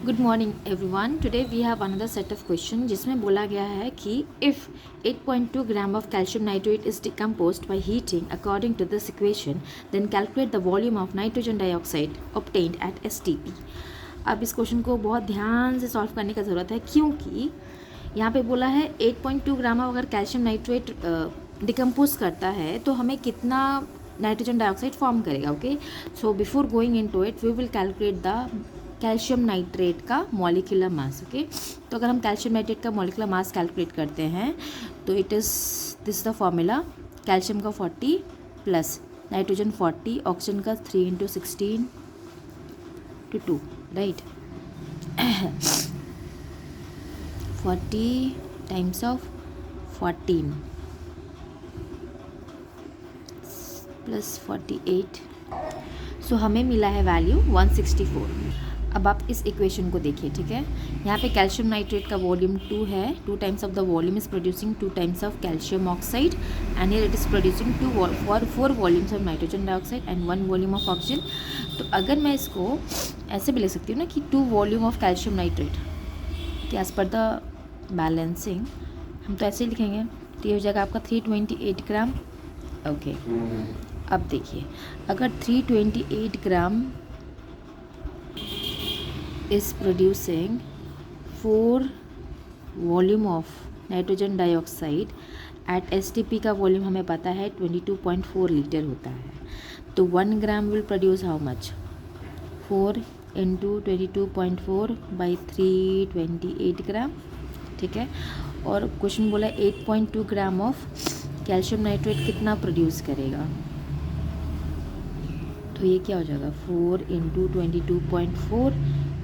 Good morning everyone. Today we have another set of question जिसमें बोला गया है कि if 8.2 gram of calcium nitrate is decomposed by heating according to this equation then calculate the volume of nitrogen dioxide obtained at STP. अब इस question को बहुत ध्यान से सॉल्व करने का ज़रूरत है, क्योंकि यहाँ पे बोला है 8.2 ग्राम अगर कैल्शियम नाइट्रेट डिकम्पोज करता है तो हमें कितना नाइट्रोजन डाइऑक्साइड फॉर्म करेगा। Okay, so before going into it we will calculate the calcium nitrate का मॉलिक्यूलर मास। ओके, तो अगर हम कैल्शियम नाइट्रेट का मॉलिक्यूलर मास कैलकुलेट करते हैं तो it is this the formula, calcium का 40 प्लस नाइट्रोजन 40, ऑक्सीजन का 3 × 16 to 2, right. 40 times of 14 plus 48, सो हमें मिला है वैल्यू 164। अब आप इस इक्वेशन को देखिए, ठीक है। यहाँ पे कैल्शियम नाइट्रेट का वॉल्यूम 2 है, 2 times of the volume is producing 2 times of calcium oxide and here it is producing 4 volumes of nitrogen dioxide and 1 volume of oxygen. तो अगर मैं इसको ऐसे भी लिख सकती हूँ ना कि 2 वॉल्यूम ऑफ कैल्शियम नाइट्रेट कि एज पर द बैलेंसिंग हम तो ऐसे ही लिखेंगे, तो ये हो जाएगा आपका 328 ग्राम। ओके, अब देखिए, अगर 328 gram is producing 4 volume of nitrogen dioxide at STP का वॉल्यूम हमें पता है 22.4 लीटर होता है, तो 1 gram will produce how much, 4 × 22.4 by 328 gram, ठीक है। और क्वेश्चन बोला 8.2 ग्राम ऑफ कैल्शियम नाइट्रेट कितना प्रोड्यूस करेगा, तो ये क्या हो जाएगा 4 × 22.4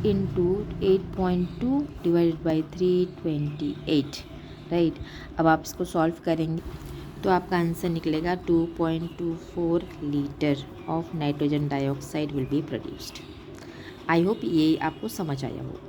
इंटू 8.2 डिवाइडेड बाई 328, राइट। अब आप इसको सॉल्व करेंगे तो आपका आंसर निकलेगा 2.24 litre of nitrogen dioxide will be produced. I hope ये आपको समझ आया हो।